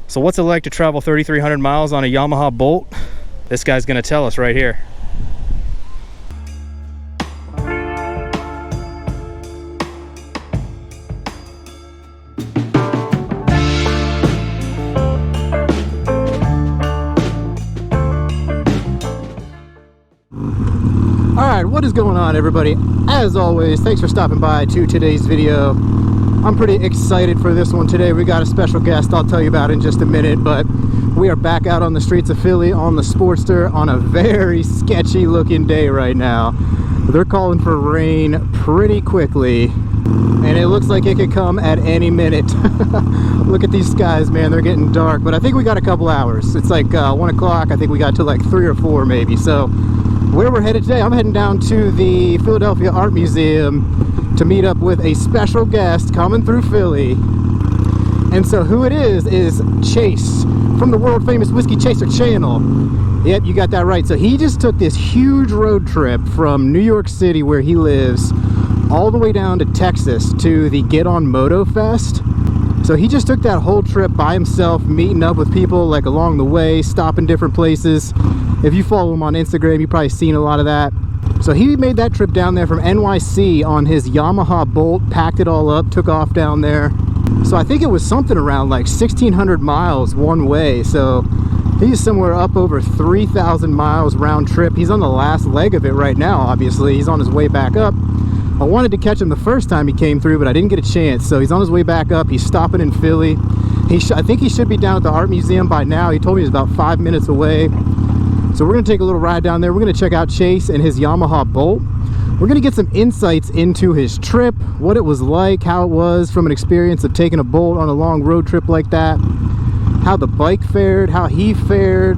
So what's it like to travel 3,300 miles on a Yamaha Bolt? This guy's gonna tell us right here. Alright, what is going on, everybody? As always, thanks for stopping by to today's video. I'm pretty excited for this one today. We got a special guest I'll tell you about in just a minute, but we are back out on the streets of Philly on the Sportster on a very sketchy looking day right now. They're calling for rain pretty quickly, and it looks like it could come at any minute. Look at these skies, man, they're getting dark, but I think we got a couple hours. It's like 1 o'clock. I think we got to like 3 or 4 maybe. So where we're headed today, I'm heading down to the Philadelphia Art Museum to meet up with a special guest coming through Philly. And so who it is Chase from the world famous Whiskey Chaser channel. Yep, you got that right. So he just took this huge road trip from New York City, where he lives, all the way down to Texas to the Get On Moto Fest. So he just took that whole trip by himself, meeting up with people like along the way, stopping different places. If you follow him on Instagram, you've probably seen a lot of that. So he made that trip down there from NYC on his Yamaha Bolt, packed it all up, took off down there. So I think it was something around like 1,600 miles one way. So he's somewhere up over 3,000 miles round trip. He's on the last leg of it right now, obviously. He's on his way back up. I wanted to catch him the first time he came through, but I didn't get a chance. So he's on his way back up. He's stopping in Philly. I think he should be down at the art museum by now. He told me he's about 5 minutes away. So we're going to take a little ride down there. We're going to check out Chase and his Yamaha Bolt. We're going to get some insights into his trip, what it was like, how it was from an experience of taking a Bolt on a long road trip like that, how the bike fared, how he fared,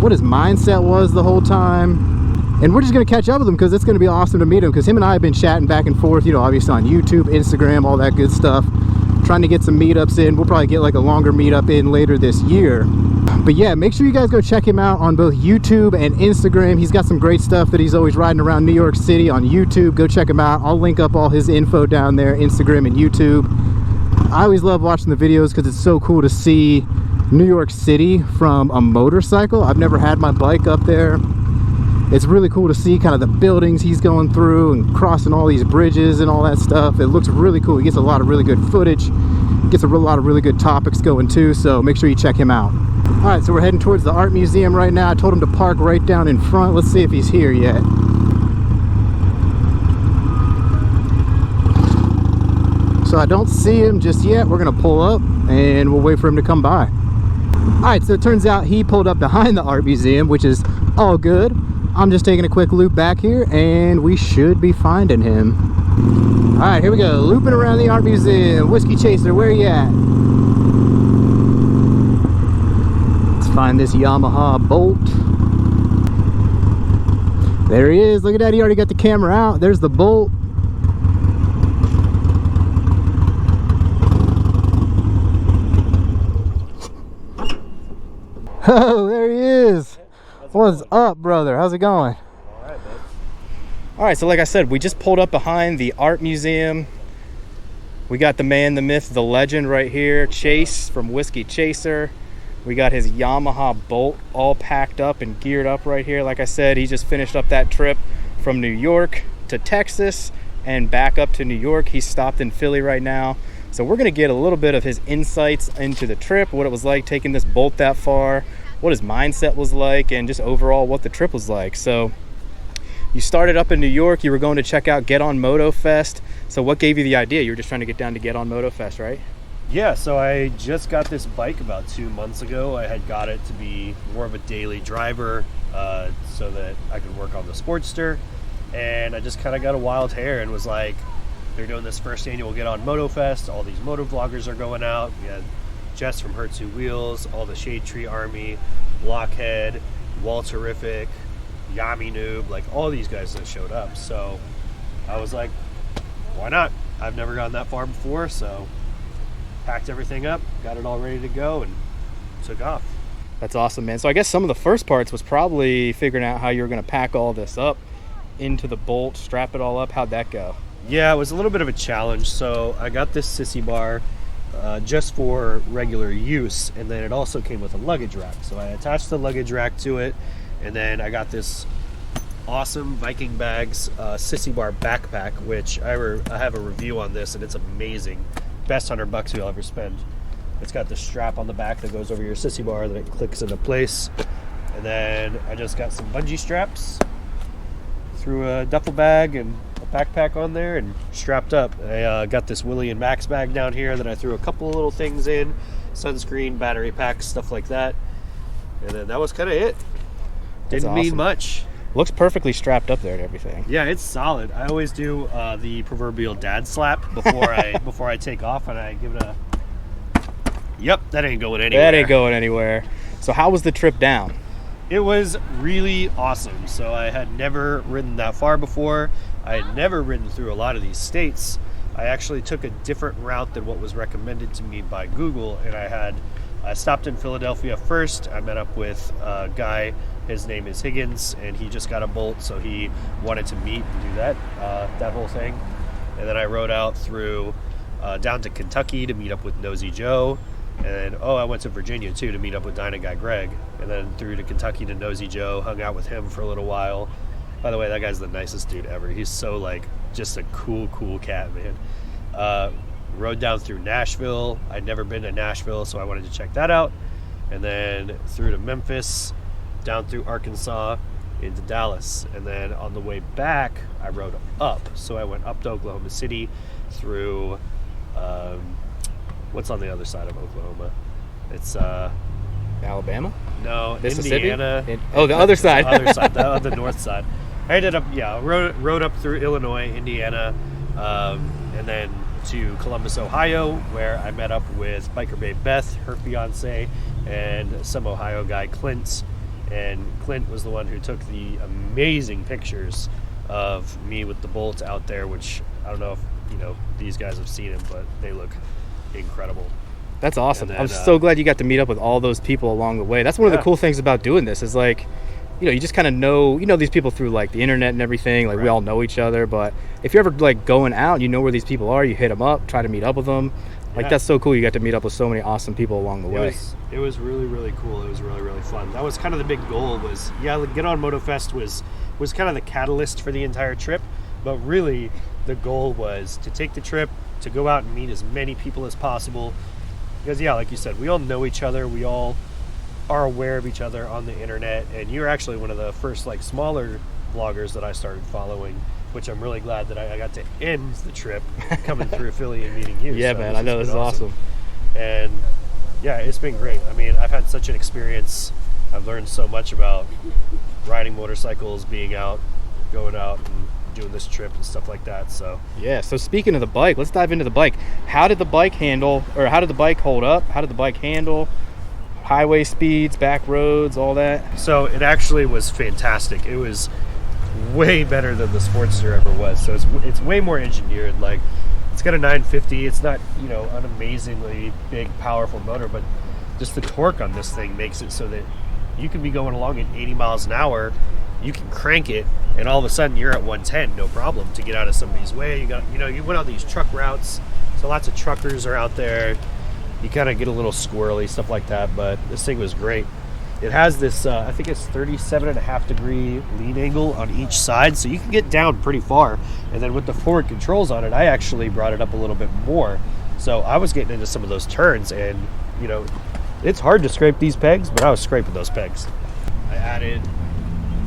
what his mindset was the whole time. And we're just going to catch up with him because it's going to be awesome to meet him, because him and I have been chatting back and forth, you know, obviously on YouTube, Instagram, all that good stuff. Trying to get some meetups in. We'll probably get like a longer meetup in later this year. But yeah, make sure you guys go check him out on both YouTube and Instagram. He's got some great stuff that he's always riding around New York City on YouTube. Go check him out. I'll link up all his info down there, Instagram and YouTube. I always love watching the videos because it's so cool to see New York City from a motorcycle. I've never had my bike up there. It's really cool to see kind of the buildings he's going through and crossing all these bridges and all that stuff. It looks really cool. He gets a lot of really good footage. Gets a lot of really good topics going too, so make sure you check him out. All right, so we're heading towards the art museum right now. I told him to park right down in front. Let's see if he's here yet. So I don't see him just yet. We're gonna pull up and we'll wait for him to come by. All right, so it turns out he pulled up behind the art museum, which is all good. I'm just taking a quick loop back here and we should be finding him. All right, here we go, looping around the art museum. Whiskey Chaser, where you at? Let's find this Yamaha Bolt. There he is. Look at that, he already got the camera out. There's the Bolt. Oh, there he is. What's up, brother? How's it going? All right, so like I said, we just pulled up behind the art museum. We got the man, the myth, the legend right here, Chase from Whiskey Chaser. We got his Yamaha Bolt all packed up and geared up right here. Like I said, he just finished up that trip from New York to Texas and back up to New York. He's stopped in Philly right now. So we're gonna get a little bit of his insights into the trip, what it was like taking this Bolt that far, what his mindset was like, and just overall what the trip was like. So you started up in New York, you were going to check out Get On Moto Fest. So what gave you the idea? You were just trying to get down to Get On Moto Fest, right? Yeah, so I just got this bike about 2 months ago. I had got it to be more of a daily driver so that I could work on the Sportster. And I just kind of got a wild hair and was like, they're doing this first annual Get On Moto Fest. All these moto vloggers are going out. We had Jess from Her Two Wheels, all the Shade Tree Army, Blockhead, Walterific, Yami Noob, like all these guys that showed up. So I was like, why not? I've never gone that far before, so packed everything up, got it all ready to go, and took off. That's awesome, man. So I guess some of the first parts was probably figuring out how you were going to pack all this up into the Bolt, strap it all up. How'd that go? Yeah, it was a little bit of a challenge. So I got this sissy bar, just for regular use, and then it also came with a luggage rack. So I attached the luggage rack to it, and then I got this awesome Viking Bags Sissy Bar backpack, which I have a review on this, and it's amazing. Best $100 you'll ever spend. It's got the strap on the back that goes over your Sissy Bar that it clicks into place, and then I just got some bungee straps, threw a duffel bag and a backpack on there, and strapped up. I got this Willie and Max bag down here that I threw a couple of little things in, sunscreen, battery packs, stuff like that, and then that was kind of it. Didn't need much. Looks perfectly strapped up there and everything. Yeah, it's solid. I always do the proverbial dad slap before I take off, and I give it a. Yep, that ain't going anywhere. That ain't going anywhere. So how was the trip down? It was really awesome. So I had never ridden that far before. I had never ridden through a lot of these states. I actually took a different route than what was recommended to me by Google, and I stopped in Philadelphia first. I met up with a guy. His name is Higgins, and he just got a Bolt, so he wanted to meet and do that whole thing. And then I rode out through down to Kentucky to meet up with Nosy Joe. And then, I went to Virginia, too, to meet up with Dyna Guy Greg. And then through to Kentucky to Nosy Joe, hung out with him for a little while. By the way, that guy's the nicest dude ever. He's so, just a cool cat, man. Rode down through Nashville. I'd never been to Nashville, so I wanted to check that out. And then through to Memphis, down through Arkansas, into Dallas. And then on the way back, I rode up. So I went up to Oklahoma City through... what's on the other side of Oklahoma? It's Alabama? No, Mississippi? Indiana. The other side. The other side, the north side. I ended up, rode up through Illinois, Indiana, and then to Columbus, Ohio, where I met up with Biker Babe Beth, her fiance, and some Ohio guy, Clint. And Clint was the one who took the amazing pictures of me with the Bolt out there, which I don't know if these guys have seen them, but they look incredible. That's awesome. Then, I'm so glad you got to meet up with all those people along the way. That's one of the cool things about doing this is you just kind of know these people through the internet and everything. We all know each other, but if you're ever going out, you know where these people are, you hit them up, try to meet up with them. That's so cool. You got to meet up with so many awesome people along the way. It was really, really cool. It was really, really fun. That was kind of the big goal was, Get On MotoFest was kind of the catalyst for the entire trip, but really the goal was to take the trip, to go out and meet as many people as possible. Because, like you said, we all know each other. We all are aware of each other on the internet. And you're actually one of the first, smaller vloggers that I started following, which I'm really glad that I got to end the trip coming through Philly and meeting you. Yeah, so man, I know. This is awesome. And, it's been great. I mean, I've had such an experience. I've learned so much about riding motorcycles, being out, going out, and doing this trip and stuff like that. So speaking of the bike, let's dive into the bike. How did the bike hold up? How did the bike handle highway speeds, back roads, all that? So it actually was fantastic. It was way better than the Sportster ever was. So it's way more engineered. It's got a 950. It's not an amazingly big powerful motor, but just the torque on this thing makes it so that you can be going along at 80 miles an hour. You can crank it, and all of a sudden you're at 110, no problem, to get out of somebody's way. You went on these truck routes, so lots of truckers are out there. You kind of get a little squirrely, stuff like that, but this thing was great. It has this, I think it's 37.5 degree lean angle on each side, so you can get down pretty far. And then with the forward controls on it, I actually brought it up a little bit more. So I was getting into some of those turns, and, it's hard to scrape these pegs, but I was scraping those pegs. I added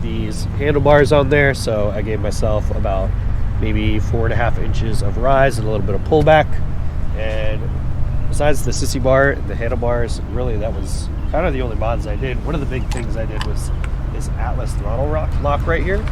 these handlebars on there, so I gave myself about maybe 4.5 inches of rise and a little bit of pullback. And besides the Sissy Bar and the handlebars, really that was kind of the only mods I did. One of the big things I did was this Atlas throttle lock right here.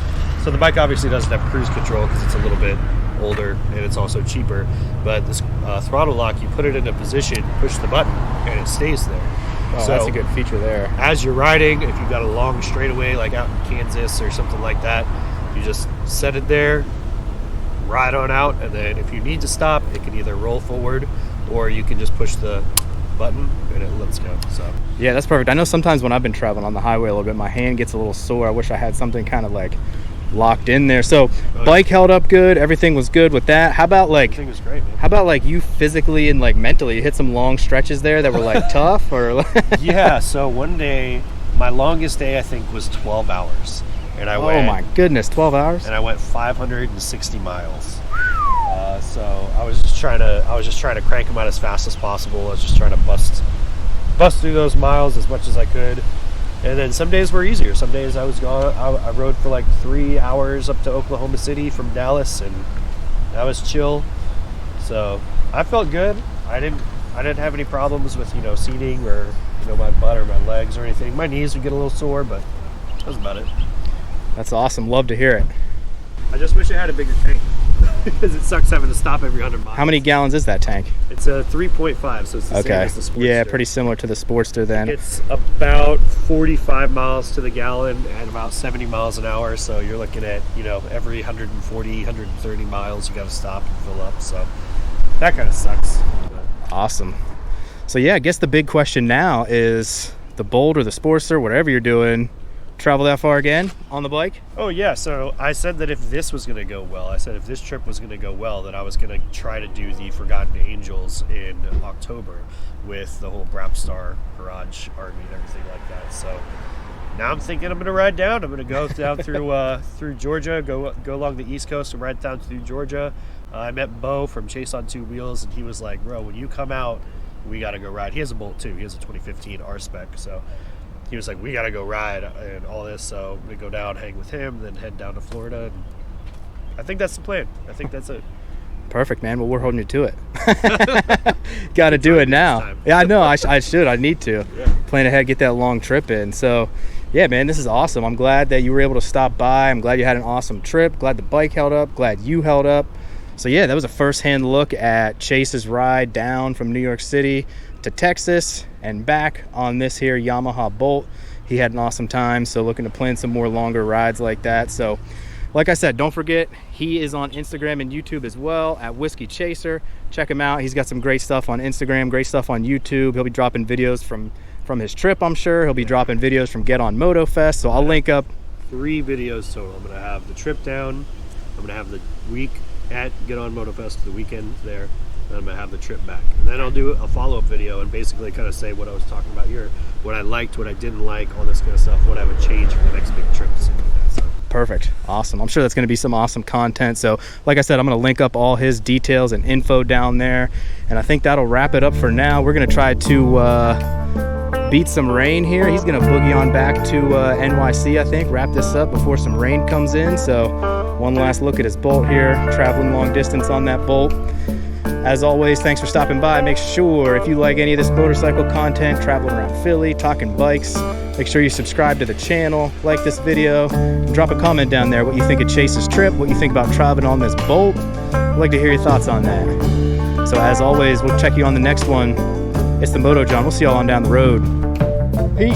So the bike obviously doesn't have cruise control because it's a little bit older and it's also cheaper, but this throttle lock, you put it in a position, push the button, and it stays there. So that's a good feature there. As you're riding, if you've got a long straightaway like out in Kansas or something like that, you just set it there, ride on out, and then if you need to stop, it can either roll forward or you can just push the button and it lets go. So that's perfect. I know sometimes when I've been traveling on the highway a little bit, my hand gets a little sore. I wish I had something kind of locked in there. So bike held up good, everything was good with that. How about like Everything was great, man. how about like you physically and like mentally? You hit some long stretches there that were like tough or Yeah, so one day, my longest day I think was 12 hours. And I oh my goodness, 12 hours? And I went 560 miles. So I was just trying to crank them out as fast as possible. I was just trying to bust through those miles as much as I could. And then some days were easier. Some days I was gone. I rode for like 3 hours up to Oklahoma City from Dallas, and that was chill. So I felt good. I didn't have any problems with seating or my butt or my legs or anything. My knees would get a little sore, but that was about it. That's awesome. Love to hear it. I just wish I had a bigger tank because it sucks having to stop every 100 miles. How many gallons is that tank? It's a 3.5, so it's the same as the Sportster. Yeah, pretty similar to the Sportster then. It's about 45 miles to the gallon and about 70 miles an hour. So you're looking at, every 140, 130 miles you got to stop and fill up. So that kind of sucks. Awesome. So yeah, I guess the big question now is the Bolt or the Sportster, whatever you're doing, travel that far again on the bike? Oh yeah, so I said that if this was going to go well, if this trip was going to go well, that I was going to try to do the Forgotten Angels in October with the whole Brapstar Garage Army and everything like that. So now I'm thinking I'm going to ride down. I'm going to go down through Georgia, go along the East Coast and ride down through Georgia. I met Bo from Chase on Two Wheels, and he was like, bro, when you come out, we got to go ride. He has a Bolt too. He has a 2015 R-Spec, so he was like, we got to go ride and all this. So we go down, hang with him, then head down to Florida. And I think that's the plan. I think that's it. Perfect, man. Well, we're holding you to it. Got to do it now. Yeah, I know. I should. I need to. Yeah. Plan ahead, get that long trip in. So, yeah, man, this is awesome. I'm glad that you were able to stop by. I'm glad you had an awesome trip. Glad the bike held up. Glad you held up. So, yeah, that was a first-hand look at Chase's ride down from New York City to Texas and back on this here Yamaha Bolt. He had an awesome time, so looking to plan some more longer rides like that. So like I said, don't forget, he is on Instagram and YouTube as well at Whiskey Chaser. Check him out. He's got some great stuff on Instagram, great stuff on YouTube. He'll be dropping videos from his trip, I'm sure. He'll be dropping videos from Get On Moto Fest, so I'll link up 3 videos total. I'm going to have the trip down, I'm going to have the week at Get On Moto Fest, the weekend there, and I'm going to have the trip back. And then I'll do a follow-up video and basically kind of say what I was talking about here, what I liked, what I didn't like, all this kind of stuff, what I would change for the next big trip. So. Perfect. Awesome. I'm sure that's going to be some awesome content. So like I said, I'm going to link up all his details and info down there. And I think that'll wrap it up for now. We're going to try to beat some rain here. He's going to boogie on back to NYC, I think, wrap this up before some rain comes in. So one last look at his Bolt here, traveling long distance on that Bolt. As always, thanks for stopping by. Make sure if you like any of this motorcycle content, traveling around Philly, talking bikes, make sure you subscribe to the channel, like this video, and drop a comment down there what you think of Chase's trip, what you think about traveling on this Bolt. I'd like to hear your thoughts on that. So as always, we'll check you on the next one. It's the Moto John. We'll see y'all on down the road. Peace.